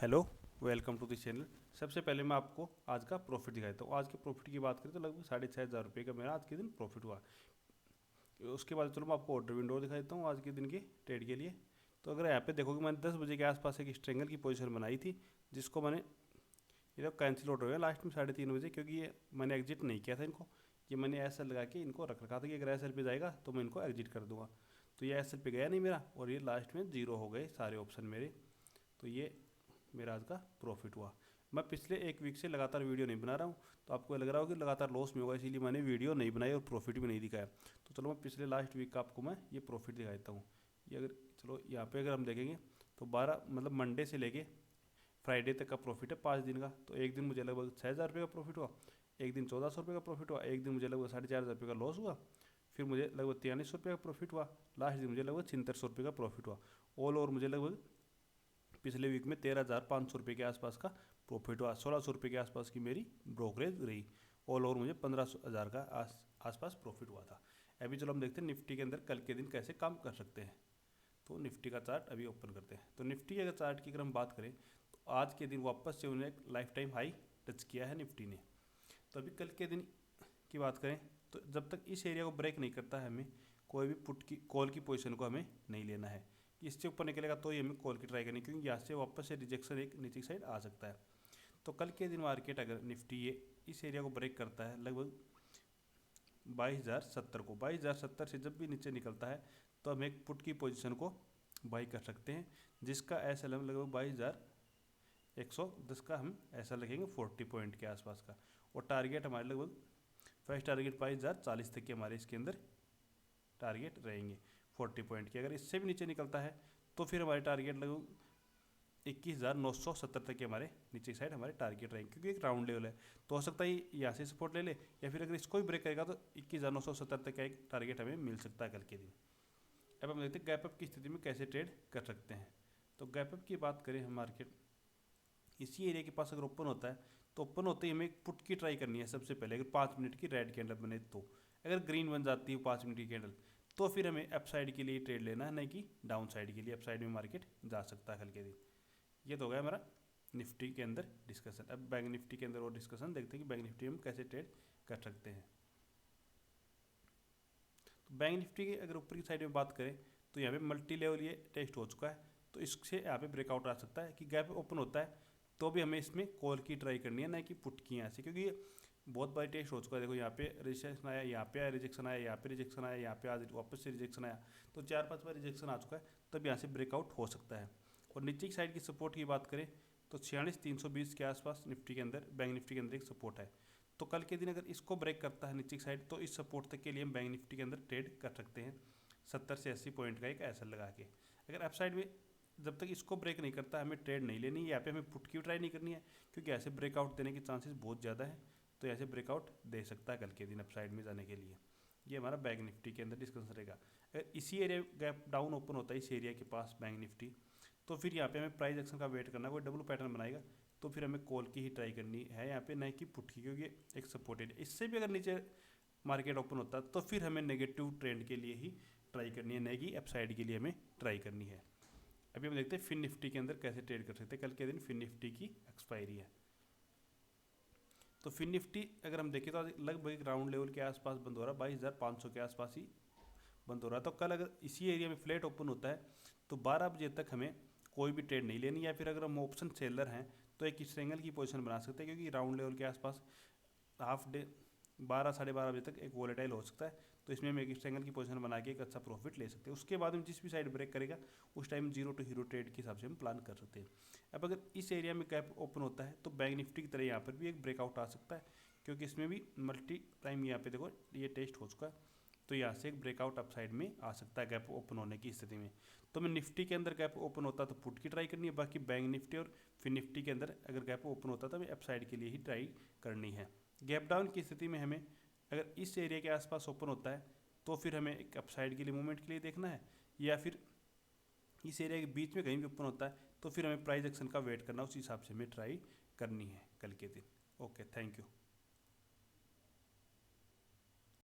Hello, welcome to this channel. सबसे पहले मैं आपको आज का प्रॉफिट दिखाता हूँ। आज के प्रॉफिट की बात करें तो लगभग 6,500 रुपये का मेरा आज के दिन प्रॉफिट हुआ। उसके बाद चलो मैं आपको ऑर्डर विंडो दिखाता हूँ आज के दिन के ट्रेड के लिए। तो अगर यहाँ पे देखोगे मैंने 10 बजे के आसपास एक स्ट्रेंगल की पोजीशन बनाई थी, जिसको मैंने ये तो कैंसिल आउट हो गया लास्ट में 3:30 बजे, क्योंकि ये मैंने एग्जिट नहीं किया था इनको। ये मैंने एस लगा के इनको रख रखा था कि अगर एस पे जाएगा तो मैं इनको एग्जिट कर दूंगा। तो ये एस पे गया नहीं मेरा, और ये लास्ट में जीरो हो गए सारे ऑप्शन मेरे। तो ये मेरा आज का प्रॉफिट हुआ। मैं पिछले एक वीक से लगातार वीडियो नहीं बना रहा हूँ, तो आपको लग रहा होगा कि लगातार लॉस में होगा, इसीलिए मैंने वीडियो नहीं बनाई और प्रॉफिट भी नहीं दिखाया। तो चलो मैं पिछले लास्ट वीक का आपको मैं ये प्रॉफिट दिखा देता हूँ। ये अगर चलो यहाँ पे अगर हम देखेंगे तो 12 मतलब मंडे से लेके फ्राइडे तक का प्रॉफिट है 5 दिन का। तो एक दिन मुझे लगभग 6,000 रुपये का प्रॉफिट हुआ, एक दिन 1,400 रुपये का प्रॉफिट हुआ, एक दिन मुझे लगभग 4,500 रुपये का लॉस हुआ, फिर मुझे लगभग 4300 रुपये का प्रॉफिट हुआ, लास्ट दिन मुझे लगभग 7600 रुपये का प्रॉफिट हुआ। ऑल ओवर मुझे लगभग पिछले वीक में 13,500 रुपये के आसपास का प्रॉफिट हुआ। 1,600 रुपये के आसपास की मेरी ब्रोकरेज रही। ऑल ओवर मुझे 15,000 का आसपास प्रॉफिट हुआ था। अभी चलो हम देखते हैं निफ्टी के अंदर कल के दिन कैसे काम कर सकते हैं। तो निफ्टी का चार्ट अभी ओपन करते हैं। तो निफ्टी अगर चार्ट की अगर हम बात करें तो आज के दिन वापस से उन्हें एक लाइफ टाइम हाई टच किया है निफ्टी ने। तो अभी कल के दिन की बात करें तो जब तक इस एरिया को ब्रेक नहीं करता है, हमें कोई भी पुट की कॉल की पोजीशन को हमें नहीं लेना है। इससे ऊपर निकलेगा तो ही हमें कॉल की ट्राई करनी, क्योंकि यहाँ से वापस से रिजेक्शन एक नीचे की साइड आ सकता है। तो कल के दिन मार्केट अगर निफ्टी ये इस एरिया को ब्रेक करता है लगभग 22,070 को, 22,070 से जब भी नीचे निकलता है तो हम एक पुट की पोजीशन को बाई कर सकते हैं, जिसका एस एल एम लगभग 22,110 का हम ऐसा लिखेंगे 40 पॉइंट के आसपास का। और टारगेट हमारे लगभग फर्स्ट टारगेट 22,040 तक के हमारे इसके अंदर टारगेट रहेंगे 40 पॉइंट के। अगर इससे भी नीचे निकलता है तो फिर हमारे टारगेट लगभग 21,970 तक के हमारे नीचे की साइड हमारे टारगेट रहेंगे, क्योंकि एक राउंड लेवल है। तो हो सकता है यहाँ से सपोर्ट ले ले, या फिर अगर इसको भी ब्रेक करेगा तो 21,970 तक का एक टारगेट हमें मिल सकता है कल के दिन। अब हम देखते हैं गैप अप की स्थिति में कैसे ट्रेड कर सकते हैं। तो गैप अप की बात करें हम, मार्केट इसी एरिया के पास अगर ओपन होता है तो ओपन होते ही हमें एक पुट की ट्राई करनी है सबसे पहले। अगर 5 मिनट की रेड कैंडल बने तो, अगर ग्रीन बन जाती है 5 मिनट की कैंडल, तो फिर हमें अप साइड के लिए ट्रेड लेना है, नहीं कि डाउन साइड के लिए। अप साइड में मार्केट जा सकता है कल के दिन। ये तो हो गया हमारा निफ्टी के अंदर डिस्कशन। अब बैंक निफ्टी के अंदर और डिस्कशन देखते हैं कि बैंक निफ्टी में कैसे ट्रेड कर सकते हैं। तो बैंक निफ्टी की अगर ऊपर की साइड में बात करें तो यहाँ पे मल्टी लेवल ये टेस्ट हो चुका है, तो इससे यहाँ पे ब्रेकआउट आ सकता है कि गैप ओपन होता है तो भी हमें इसमें कॉल की ट्राई करनी है, ना कि पुट की यहाँ से, क्योंकि ये बहुत बार टेस्ट हो चुका है। देखो यहाँ पे रिजेक्शन आया, यहाँ पे आया रिजेक्शन आया, यहाँ पे रिजेक्शन आया, यहाँ पे आज वापस से रिजेक्शन आया, तो 4-5 बार रिजेक्शन आ चुका है, तब यहाँ से ब्रेकआउट हो सकता है। और नीचे की साइड की सपोर्ट की बात करें तो 46,320 के आसपास निफ्टी के अंदर, बैंक निफ्टी के अंदर एक सपोर्ट है। तो कल के दिन अगर इसको ब्रेक करता है नीचे की साइड तो इस सपोर्ट तक के लिए हम बैंक निफ्टी के अंदर ट्रेड कर सकते हैं 70 से 80 पॉइंट का एक ऐसा लगा के। अगर अप साइड में जब तक इसको ब्रेक नहीं करता हमें ट्रेड नहीं लेनी, यहाँ पे हमें पुट की ट्राई नहीं करनी है, क्योंकि ऐसे ब्रेकआउट देने के चांसेस बहुत ज़्यादा है। तो ऐसे ब्रेकआउट दे सकता है कल के दिन अप साइड में जाने के लिए। ये हमारा बैंक निफ्टी के अंदर डिस्कशन रहेगा। अगर इसी एरिया गैप डाउन ओपन होता है इस एरिया के पास बैंक निफ्टी, तो फिर यहाँ पे हमें प्राइस एक्शन का वेट करना है। कोई डब्ल्यू पैटर्न बनाएगा तो फिर हमें कॉल की ही ट्राई करनी है यहाँ पे, नहीं कि पुट की, क्योंकि एक सपोर्टेड। इससे भी अगर नीचे मार्केट ओपन होता है तो फिर हमें नेगेटिव ट्रेंड के लिए ही ट्राई करनी है, नहीं कि अप साइड के लिए हमें ट्राई करनी है। अभी हम देखते हैं फिन निफ्टी के अंदर कैसे ट्रेड कर सकते हैं। कल के दिन फिन निफ्टी की एक्सपायरी है। तो फिन निफ्टी अगर हम देखें तो आज लगभग एक राउंड लेवल के आसपास बंद हो रहा है, 22,500 के आसपास ही बंद हो रहा है। तो कल अगर इसी एरिया में फ्लैट ओपन होता है तो 12 बजे तक हमें कोई भी ट्रेड नहीं लेनी, या फिर अगर हम ऑप्शन सेलर हैं तो एक स्ट्रेंगल की पोजीशन बना सकते हैं, क्योंकि राउंड लेवल के आसपास हाफ डे 12 साढ़े 12 बजे तक एक वोलेटाइल हो सकता है। तो इसमें हम एक स्ट्रेंगल की पोजीशन बना के एक अच्छा प्रॉफिट ले सकते हैं। उसके बाद में जिस भी साइड ब्रेक करेगा उस time zero to hero trade के हिसाब से हम प्लान कर सकते हैं। अब अगर इस एरिया में गैप ओपन होता है तो बैंक निफ्टी की तरह यहाँ पर भी एक ब्रेकआउट आ सकता है, क्योंकि इसमें भी मल्टी टाइम यहाँ पे देखो ये टेस्ट हो चुका है, तो यहाँ से एक ब्रेकआउट अप साइड में आ सकता है गैप ओपन होने की स्थिति में। तो मैं निफ्टी के अंदर गैप ओपन होता तो पुट की ट्राई करनी है, बाकी बैंक निफ्टी और फिर निफ्टी के अंदर अगर गैप ओपन होता तो हमें अप साइड के लिए ही ट्राई करनी है। गैप डाउन की स्थिति में हमें अगर इस एरिया के आसपास ओपन होता है तो फिर हमें एक अप साइड के लिए मूवमेंट के लिए देखना है, या फिर इस एरिया के बीच में कहीं भी ओपन होता है तो फिर हमें प्राइस एक्शन का वेट करना, उस हिसाब से हमें ट्राई करनी है कल के दिन। Okay, thank you.